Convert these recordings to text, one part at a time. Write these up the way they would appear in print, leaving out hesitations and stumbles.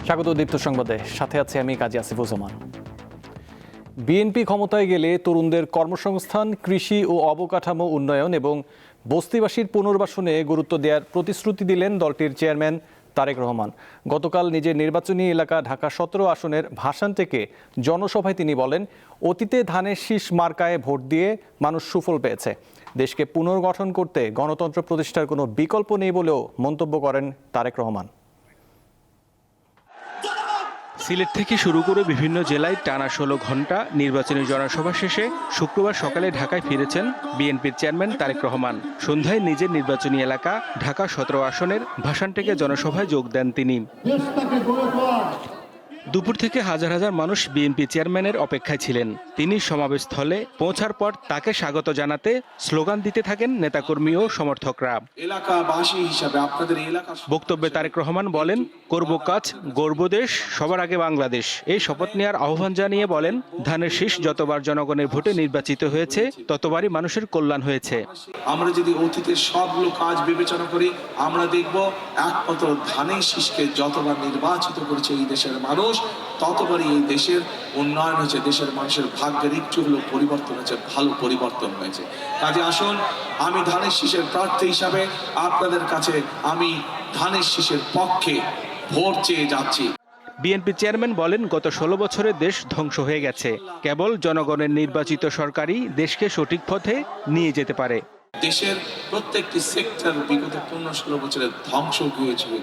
স্বাগত দীপ্ত সংবাদে, সাথে আছে আমি কাজী আসিফুজ্জামান। বিএনপি ক্ষমতায় গেলে তরুণদের কর্মসংস্থান, কৃষি ও অবকাঠামো উন্নয়ন এবং বস্তিবাসীর পুনর্বাসনে গুরুত্ব দেওয়ার প্রতিশ্রুতি দিলেন দলটির চেয়ারম্যান তারেক রহমান। গতকাল নিজের নির্বাচনী এলাকা ঢাকা 17 আসনের ভাসান থেকে জনসভায় তিনি বলেন, অতীতে ধানের শীষ মার্কায় ভোট দিয়ে মানুষ সুফল পেয়েছে। দেশকে পুনর্গঠন করতে গণতন্ত্র প্রতিষ্ঠার কোনো বিকল্প নেই বলেও মন্তব্য করেন তারেক রহমান। সিলেট থেকে শুরু করে বিভিন্ন জেলায় টানা 16 ঘণ্টা নির্বাচনী জনসভা শেষে শুক্রবার সকালে ঢাকায় ফিরেছেন বিএনপির চেয়ারম্যান তারেক রহমান। সন্ধ্যায় নিজের নির্বাচনী এলাকা ঢাকা 17 আসনের ভাসান থেকে জনসভায় যোগ দেন তিনি। দুপুর থেকে হাজার হাজার মানুষ বিএনপি চেয়ারম্যানের অপেক্ষায় ছিলেন। তিনি সমাবেশস্থলে পৌঁছার পর তাকে স্বাগত জানাতে স্লোগান দিতে থাকেন নেতাকর্মী ও সমর্থকরা। বক্তব্যে তারেক রহমান বলেন, করব কাজ, গর্ব দেশ, সবার আগে বাংলাদেশ। এই শপথ নেওয়ার আহ্বান জানিয়ে বলেন, ধানের শীষ যতবার জনগণের ভোটে নির্বাচিত হয়েছে ততবারই মানুষের কল্যাণ হয়েছে। আমরা যদি অতীতের সবগুলো কাজ বিবেচনা করি, আমরা দেখব একমাত্র ধানের শীষকে যতবার নির্বাচিত করেছে এই দেশের মানুষ, ততবারই এই দেশের উন্নয়ন হয়েছে, দেশের মানুষের ভাগ্যের একটু হলো পরিবর্তন হয়েছে, ভালো পরিবর্তন হয়েছে। কাজে আসুন, আমি ধানের শীষের প্রার্থী হিসাবে আপনাদের কাছে আমি ধানের শীষের পক্ষে ভোট চেয়ে যাচ্ছি। বিএনপি চেয়ারম্যান বলেন, গত 16 বছরে দেশ ধ্বংস হয়ে গেছে। কেবল জনগণের নির্বাচিত সরকারই দেশকে সঠিক পথে নিয়ে যেতে পারে। দেশের প্রত্যেকটি সেক্টর বিগত 15-16 বছরের ধ্বংস হয়েছিল।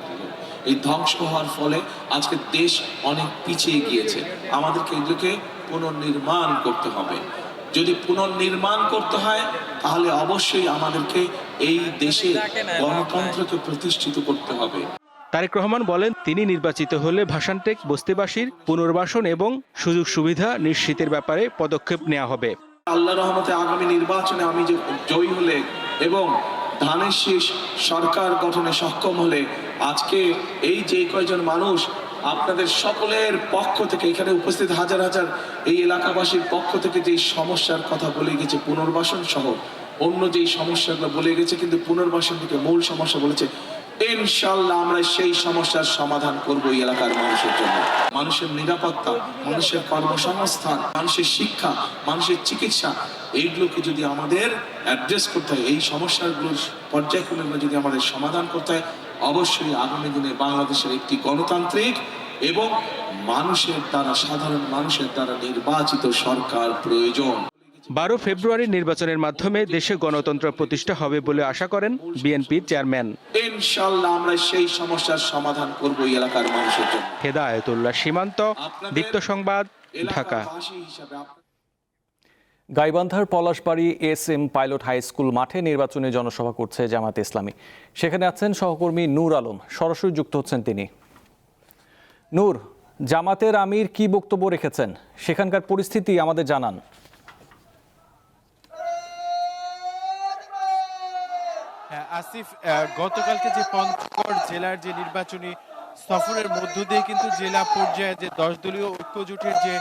এই ধ্বংস হওয়ার ফলে আজকে দেশ অনেক পিছিয়ে গিয়েছে। আমাদেরকে এগুলোকে পুনর্নির্মাণ করতে হবে। যদি পুনর্নির্মাণ করতে হয় তাহলে অবশ্যই আমাদেরকে এই দেশে গণতন্ত্রকে প্রতিষ্ঠিত করতে হবে। তারেক রহমান বলেন, তিনি নির্বাচিত হলে ভাসানটেক বস্তিবাসীর পুনর্বাসন এবং সুযোগ সুবিধা নিশ্চিতের ব্যাপারে পদক্ষেপ নেওয়া হবে। আল্লাহর রহমতে আগামী নির্বাচনে আমি জয়ী হলে এবং ধানের শীষ সরকার গঠনে সক্ষম হলে আজকে এই যে কয়জন মানুষ আপনাদের সকলের পক্ষ থেকে, এখানে উপস্থিত হাজার হাজার এই এলাকাবাসীর পক্ষ থেকে যে সমস্যার কথা বলে গেছে, পুনর্বাসন সহ অন্য যেই সমস্যাগুলো বলে গেছে, কিন্তু পুনর্বাসন থেকে মূল সমস্যা বলেছে, ইনশাআল্লাহ আমরা সেই সমস্যার সমাধান করব এই এলাকার মানুষের জন্য। মানুষের নিরাপত্তা, মানুষের কর্মসংস্থান, মানুষের শিক্ষা, মানুষের চিকিৎসা, এইগুলোকে যদি আমাদের অ্যাড্রেস করতে হয়, এই সমস্যাগুলোর পর্যায়ক্রমে যদি আমাদের সমাধান করতে হয়, অবশ্যই আগামী দিনে বাংলাদেশের একটি গণতান্ত্রিক এবং মানুষের দ্বারা, সাধারণ মানুষের দ্বারা নির্বাচিত সরকার প্রয়োজন। 12 ফেব্রুয়ারি নির্বাচনের মাধ্যমে দেশে গণতন্ত্র প্রতিষ্ঠা হবে বলে আশা করেন বিএনপির চেয়ারম্যান। ইনশাআল্লাহ আমরা সেই সমস্যার সমাধান করব এই এলাকার মানুষের জন্য। হেদায়েতুল্লাহ সীমান্ত, দীপ্ত সংবাদ, ঢাকা। গাইবান্ধার Palashbari SM pilot high school মাঠে নির্বাচনী জনসভা করছে জামায়াতে ইসলামী। সেখানে আছেন সহকর্মী নূর আলম, সরাসরি যুক্ত হচ্ছেন তিনি। নূর, জামাতের আমির কি বক্তব্য রেখেছেন, সেখানকার পরিস্থিতি আমাদের জানান। আসিফ, গতকালকে যে পঞ্চগড় জেলার যে নির্বাচনী সফরের মধ্য দিয়ে কিন্তু জেলা পর্যায়ে যে 10 দলীয় ঐক্য জোটের যে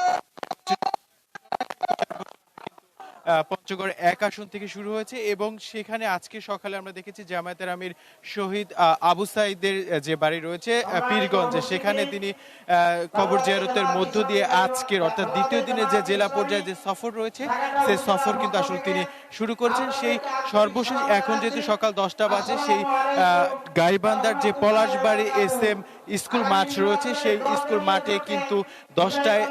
পঞ্চগড় 1 আসন থেকে শুরু হয়েছে এবং সেখানে আজকে সকালে আমরা দেখেছি জামায়াতের আমির শহীদ আবু সাইদের যে বাড়ি রয়েছে পীরগঞ্জে, সেখানে তিনি কবর জিয়ারতের মধ্য দিয়ে আজকের অর্থাৎ দ্বিতীয় দিনে যে জেলা পর্যায়ে যে সফর রয়েছে সেই সফর কিন্তু আসলে তিনি শুরু করেছেন। সেই সর্বশেষ এখন যেহেতু সকাল 10টা বাজে, সেই গাইবান্ধার যে পলাশবাড়ী SM স্কুল মাঠ রয়েছে সেই স্কুল মাঠে কিন্তু 10টায়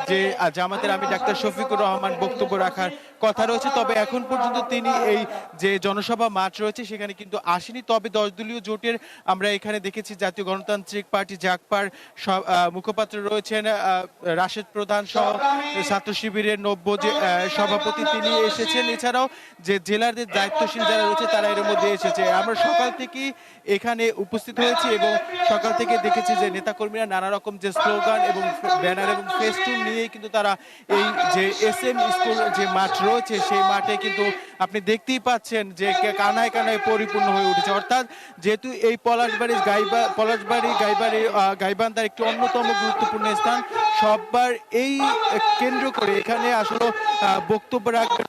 যে জামাতের আমির ডাক্তার শফিকুর রহমান বক্তব্য রাখার কথা রয়েছে। তবে এখন পর্যন্ত তিনি এই যে জনসভা মাঠ রয়েছে সেখানে কিন্তু আসেনি। তবে 10 দলীয় জোটের আমরা এখানে দেখেছি জাতীয় গণতান্ত্রিক পার্টি জাগপার মুখপাত্র রয়েছেন রাশেদ প্রধান সহ ছাত্র শিবিরের নব্য যে সভাপতি তিনি এসেছেন। এছাড়াও যে জেলার যে দায়িত্বশীল যারা রয়েছে তারা এর মধ্যে এসেছে। আমরা সকাল থেকেই এখানে উপস্থিত হয়েছি এবং সকাল থেকে দেখেছি যে নেতাকর্মীরা নানা রকম যে স্লোগান এবং ব্যানার এবং ফেস্টুন নিয়েই কিন্তু তারা এই যে SM স্কুল যে মাঠ রয়েছে সেই মাঠে কিন্তু আপনি দেখতেই পাচ্ছেন যে কানায় কানায় পরিপূর্ণ হয়ে উঠেছে। অর্থাৎ যেহেতু এই পলাশবাড়ি গাইবান্ধার একটি অন্যতম গুরুত্বপূর্ণ স্থান, সববার এই কেন্দ্র করে এখানে আসলে বক্তব্য রাখবেন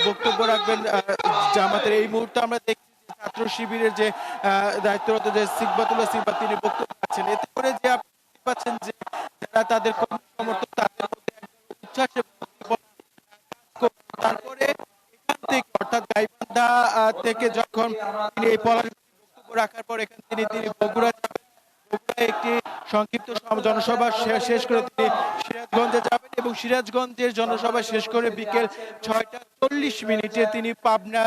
বক্তব্য রাখবেন জামাতের। এই মুহূর্তে আমরা দেখছি ছাত্র শিবিরের যে দায়িত্বরত যে সিকবাতুল্লাহ সিকবা তিনি বক্তব্য রাখছেন। এতে করে যে আপনি দেখতে পাচ্ছেন যে যারা তাদের কর্মী সমর্থক তাদের মধ্যে উচ্ছ্বাস এবং তারপরে এখান থেকে অর্থাৎ গাইবান্ধা থেকে যখন তিনি এই বক্তব্য রাখার পর এখান থেকে তিনি বগুড়া যাবেন। বগুড়ায় একটি সংক্ষিপ্ত জনসভা শেষ করে তিনি সিরাজগঞ্জে যাবেন এবং সিরাজগঞ্জের জনসভা শেষ করে বিকেল 6:40 তিনি পাবনা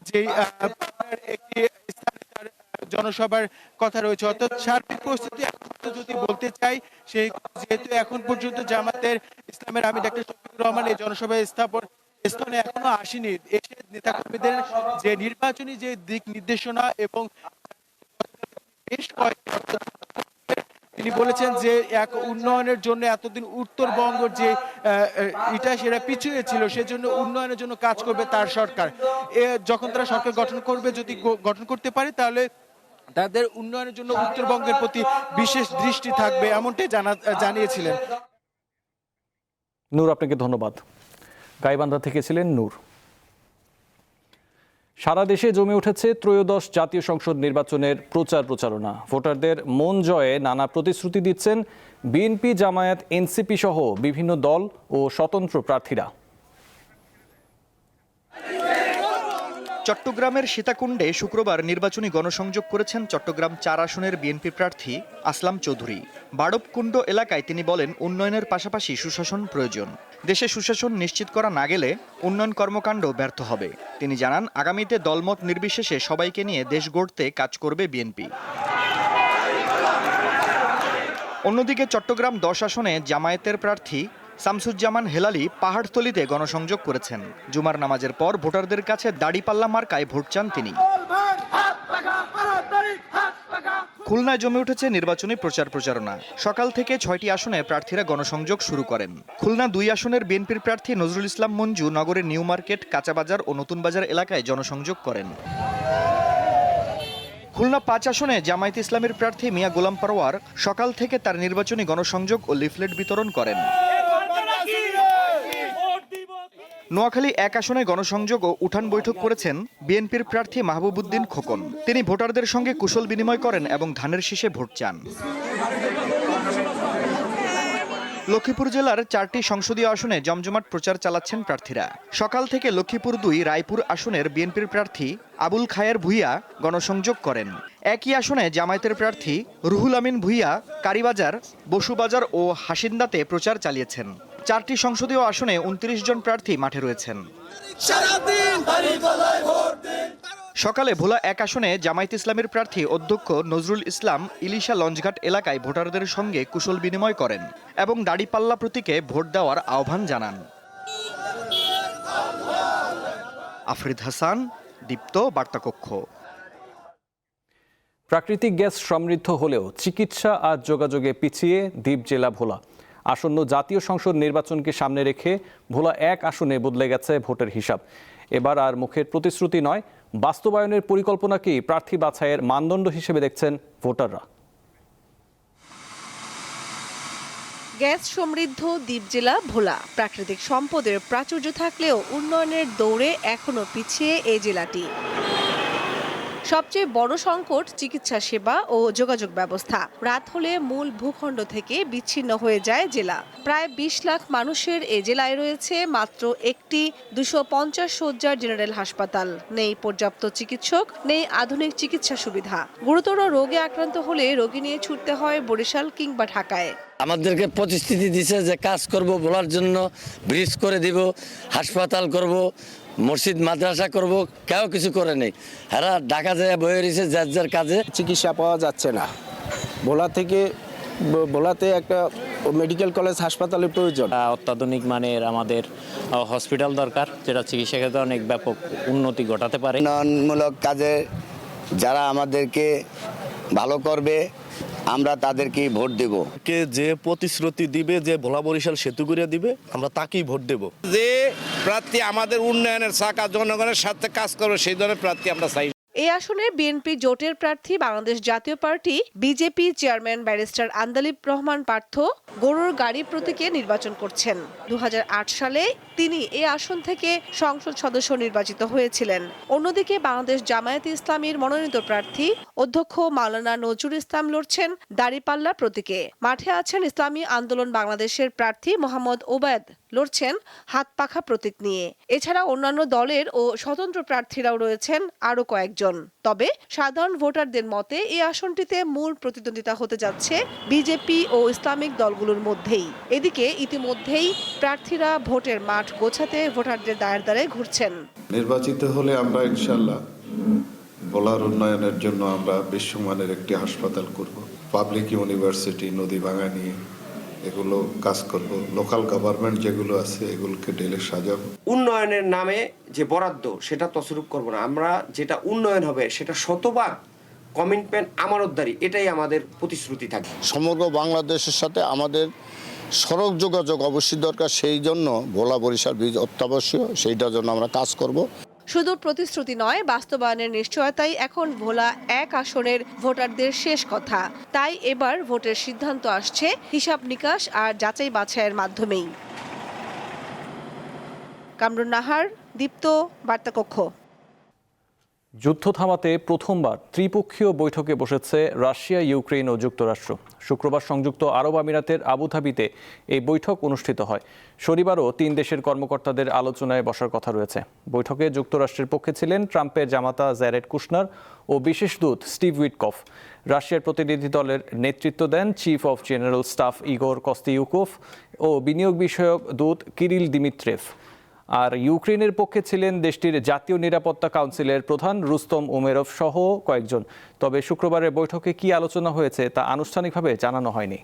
যে পাবনার একটি স্থানে তার জনসভার কথা রয়েছে। অর্থাৎ সার্বিক পরিস্থিতি যদি বলতে চাই সেই যেহেতু এখন পর্যন্ত জামাতের ইসলামের আমির ডক্টর শফিকুর রহমান এই জনসভায় স্থানে এখনো আসেনি। এসে নেতাকর্মীদের যে নির্বাচনী যে দিক নির্দেশনা এবং বেশ কয়েকটি তিনি বলেছেন যে এক উন্নয়নের জন্য এতদিন উত্তরবঙ্গ যে সেটা পিছিয়ে ছিল সেজন্য উন্নয়নের জন্য কাজ করবে তার সরকার। যখন তারা সরকার গঠন করবে, যদি গঠন করতে পারে তাহলে তাদের উন্নয়নের জন্য উত্তরবঙ্গের প্রতি বিশেষ দৃষ্টি থাকবে, এমনটাই জানিয়েছিলেন। নূর, আপনাকে ধন্যবাদ। গাইবান্ধা থেকে ছিলেন নূর। সারা দেশে জমে উঠেছে ত্রয়োদশ জাতীয় সংসদ নির্বাচনের প্রচারণা। ভোটারদের মন জয়ে নানা প্রতিশ্রুতি দিচ্ছেন বিএনপি, জামায়াত, এনসিপি সহ বিভিন্ন দল ও স্বতন্ত্র প্রার্থীরা। চট্টগ্রামের সীতাকুণ্ডে শুক্রবার নির্বাচনী গণসংযোগ করেছেন চট্টগ্রাম 4 আসনের বিএনপি প্রার্থী আসলাম চৌধুরী। বাড়বকুণ্ড এলাকায় তিনি বলেন, উন্নয়নের পাশাপাশি সুশাসন প্রয়োজন। দেশে সুশাসন নিশ্চিত করা না গেলে উন্নয়ন কর্মকাণ্ড ব্যর্থ হবে। তিনি জানান, আগামীতে দলমত নির্বিশেষে সবাইকে নিয়ে দেশ গড়তে কাজ করবে বিএনপি। অন্যদিকে চট্টগ্রাম 10 আসনে জামায়াতের প্রার্থী শামসুজ্জামান হেলালি পাহাড়তলীতে গণসংযোগ করেছেন। জুমার নামাজের পর ভোটারদের কাছে দাড়িপাল্লা মার্কায় ভোট চান তিনি। খুলনায় জমে উঠেছে নির্বাচনী প্রচারণা। সকাল থেকে 6টি আসনে প্রার্থীরা গণসংযোগ শুরু করেন। খুলনা 2 আসনের বিএনপির প্রার্থী নজরুল ইসলাম মঞ্জু নগরের নিউ মার্কেট, কাঁচাবাজার ও নতুন বাজার এলাকায় জনসংযোগ করেন। খুলনা 5 আসনে জামায়াত ইসলামের প্রার্থী মিয়া গোলাম পারওয়ার সকাল থেকে তার নির্বাচনী গণসংযোগ ও লিফলেট বিতরণ করেন। নোয়াখালী 1 আসনে গণসংযোগ ও উঠান বৈঠক করেছেন বিএনপির প্রার্থী মাহবুবউদ্দিন খোকন। তিনি ভোটারদের সঙ্গে কুশল বিনিময় করেন এবং ধানের শীষে ভোট চান। লক্ষ্মীপুর জেলার 4টি সংসদীয় আসনে জমজমাট প্রচার চালাচ্ছেন প্রার্থীরা। সকাল থেকে লক্ষ্মীপুর 2 রায়পুর আসনের বিএনপির প্রার্থী আবুল খায়ের ভূঁইয়া গণসংযোগ করেন। একই আসনে জামায়াতের প্রার্থী রুহুল আমিন ভূঁইয়া কারিবাজার, বসুবাজার ও হাসিন্দাতে প্রচার চালিয়েছেন। 4টি সংসদীয় আসনে 29 জন প্রার্থী মাঠে রয়েছেন। সকালে ভোলা 1 আসনে জামায়াত ইসলামের প্রার্থী অধ্যক্ষ নজরুল ইসলাম ইলিশা লঞ্চঘাট এলাকায় ভোটারদের সঙ্গে কুশল বিনিময় করেন এবং দাড়িপাল্লা প্রতীকে ভোট দেওয়ার আহ্বান জানান। আফরিদ হাসান, দীপ্ত, বার্তাকক্ষ। প্রাকৃতিক গ্যাস সমৃদ্ধ হলেও চিকিৎসা আর যোগাযোগে পিছিয়ে দ্বীপ জেলা ভোলা। আসন্ন জাতীয় সংসদ নির্বাচনকে সামনে রেখে ভোলা 1 আসনে বদলে গেছে ভোটের হিসাব। এবার আর মুখের প্রতিশ্রুতি নয়, বাস্তবায়নের পরিকল্পনাকেই প্রার্থী বাছাইয়ের মানদণ্ড হিসেবে দেখছেন ভোটাররা। গ্যাস সমৃদ্ধ দ্বীপ জেলা ভোলা। প্রাকৃতিক সম্পদের প্রাচুর্য থাকলেও উন্নয়নের দৌড়ে এখনো পিছিয়ে এই জেলাটি। সবচেয়ে বড় সংকট চিকিৎসা সেবা ও যোগাযোগ ব্যবস্থা। রাত হলে মূল ভূখণ্ড থেকে বিচ্ছিন্ন হয়ে যায় জেলা। প্রায় 20 লাখ মানুষের এ জেলায় রয়েছে মাত্র একটি 250 শয্যার জেনারেল হাসপাতাল। নেই পর্যাপ্ত চিকিৎসক, নেই আধুনিক চিকিৎসা সুবিধা। গুরুতর রোগে আক্রান্ত হলে রোগী নিয়ে ছুটতে হয় বরিশাল কিংবা ঢাকায়। আমাদেরকে প্রতিশ্রুতি দিছে যে কাজ করব, বলার জন্য ব্রিজ করে দিব, হাসপাতাল করব, মসজিদ মাদ্রাসা করব, কেউ কিছু করে নেই। এরা ঢাকা যায় বয়ে রয়েছে যার যার কাজে। চিকিৎসা পাওয়া যাচ্ছে না। ভোলাতে একটা মেডিকেল কলেজ হাসপাতালের প্রয়োজন। অত্যাধুনিক মানের আমাদের হসপিটাল দরকার, যেটা চিকিৎসা ক্ষেত্রে অনেক ব্যাপক উন্নতি ঘটাতে পারে। উন্নয়নমূলক কাজে যারা আমাদেরকে ভালো করবে আমরা তাদেরকে ভোট দেব। কে যে প্রতিশ্রুতি দিবে, যে ভোলা বরিশাল সেতু করে দিবে, আমরা তাকেই ভোট দেব। যে প্রার্থী আমাদের উন্নয়নের চাকা জনগণের সাথে কাজ করবে সেই ধরনের প্রার্থী আমরা চাই। এই আসনে বিএনপি জোটের প্রার্থী বাংলাদেশ জাতীয় party BJP chairman barrister Andalib Rahman Partha গরুর গাড়ি প্রতীকে নির্বাচন করছেন। 2008 সালে তিনি এই আসন থেকে সংসদ সদস্য নির্বাচিত হয়েছিলেন। অন্যদিকে বাংলাদেশ জামায়াতে ইসলামীর মনোনীত প্রার্থী অধ্যক্ষ মাওলানা নজরুল ইসলাম লড়ছেন দাঁড়িপাল্লা প্রতীকে। মাঠে আছেন ইসলামী আন্দোলন বাংলাদেশের প্রার্থী মোহাম্মদ ওবায়দ লড়ছেন হাতপাখা প্রতীক নিয়ে। এছাড়া অন্যান্য দলের ও স্বতন্ত্র প্রার্থীরাও রয়েছেন আরো কয়েকজন। তবে সাধারণ ভোটারদের মতে এই আসনটিতে মূল প্রতিদ্বন্দ্বিতা হতে যাচ্ছে বিজেপি ও ইসলামিক দলগুলোর মধ্যেই। এদিকে ইতিমধ্যেই প্রার্থীরা ভোটের মাঠ গোছাতে ভোটারদের দ্বারে দ্বারে ঘুরছেন। নির্বাচিত হলে আমরা ইনশাআল্লাহ ভোলার উন্নয়নের জন্য আমরা বিশ্বমানের একটি হাসপাতাল করব, পাবলিক ইউনিভার্সিটি নদী ভাঙা নিয়ে এগুলো কাজ করব, লোকাল গভর্নমেন্ট যেগুলো আছে এগুলোকে ঢেলে সাজাবো। উন্নয়নের নামে যে বরাদ্দ সেটা তছরূপ করব না, আমরা যেটা উন্নয়ন হবে সেটা শতভাগ কমিটমেন্ট আমানতদারি, এটাই আমাদের প্রতিশ্রুতি থাকে। সমগ্র বাংলাদেশের সাথে আমাদের সড়ক যোগাযোগ অবশ্যই দরকার, সেই জন্য ভোলা বরিশাল ব্রিজ অত্যাবশ্যক, সেইটার জন্য আমরা কাজ করব। শুধু প্রতিশ্রুতি নয়, বাস্তবায়নের নিশ্চয়তাই এখন ভোলা 1 আসনের ভোটারদের শেষ কথা। তাই এবার ভোটের সিদ্ধান্ত আসছে হিসাব নিকাশ আর যাচাই বাছাইয়ের মাধ্যমেই। কামরুন নাহার, দীপ্ত, বার্তাকক্ষ। যুদ্ধ থামাতে প্রথমবার ত্রিপক্ষীয় বৈঠকে বসেছে রাশিয়া, ইউক্রেন ও যুক্তরাষ্ট্র। শুক্রবার সংযুক্ত আরব আমিরাতের আবুধাবিতে এই বৈঠক অনুষ্ঠিত হয়। শনিবারও 3 দেশের কর্মকর্তাদের আলোচনায় বসার কথা রয়েছে। বৈঠকে যুক্তরাষ্ট্রের পক্ষে ছিলেন ট্রাম্পের জামাতা জ্যারেড কুশনার ও বিশেষ দূত স্টিভ উইটকফ। রাশিয়ার প্রতিনিধি দলের নেতৃত্ব দেন চিফ অফ জেনারেল স্টাফ ইগোর কস্তিউকোভ ও বিনিয়োগ বিষয়ক দূত কিরিল দিমিত্রেভ। আর ইউক্রেনের পক্ষে ছিলেন দেশটির জাতীয় নিরাপত্তা কাউন্সিলের প্রধান রুস্তম উমেরভ সহ কয়েকজন। তবে শুক্রবারের বৈঠকে কি আলোচনা হয়েছে তা আনুষ্ঠানিকভাবে জানানো হয়নি।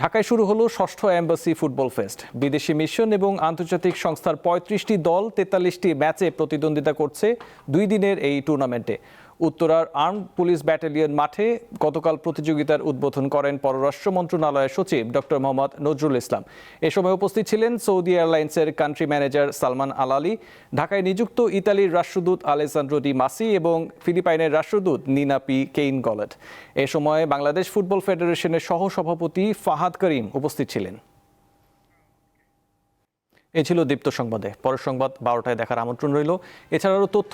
ঢাকায় শুরু হলো 6ষ্ঠ এম্বাসি ফুটবল ফেস্ট। বিদেশি মিশন এবং আন্তর্জাতিক সংস্থার 35টি দল 43টি ম্যাচে প্রতিদ্বন্দ্বিতা করছে 2 দিনের এই টুর্নামেন্টে। উত্তরার আর্মড পুলিশ ব্যাটালিয়ন মাঠে গতকাল প্রতিযোগিতার উদ্বোধন করেন পররাষ্ট্র মন্ত্রণালয়ের সচিব ডক্টর মোহাম্মদ নজরুল ইসলাম। এ সময় উপস্থিত ছিলেন সৌদি এয়ারলাইন্সের কান্ট্রি ম্যানেজার সালমান আল আলী, ঢাকায় নিযুক্ত ইতালির রাষ্ট্রদূত আলেসান্দ্রো ডি মাসি এবং ফিলিপাইনের রাষ্ট্রদূত নিনা পি কেইন গলেট। এ সময় বাংলাদেশ ফুটবল ফেডারেশনের সহ সভাপতি ফাহাদ করিম উপস্থিত ছিলেন। এ ছিল দীপ্ত সংবাদে। পরের সংবাদ 12টায় দেখার আমন্ত্রণ রইল। এছাড়াও তথ্য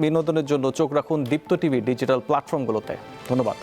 বিনোদনের জন্য চোখ রাখুন দীপ্ত টিভির ডিজিটাল প্ল্যাটফর্মগুলোতে। ধন্যবাদ।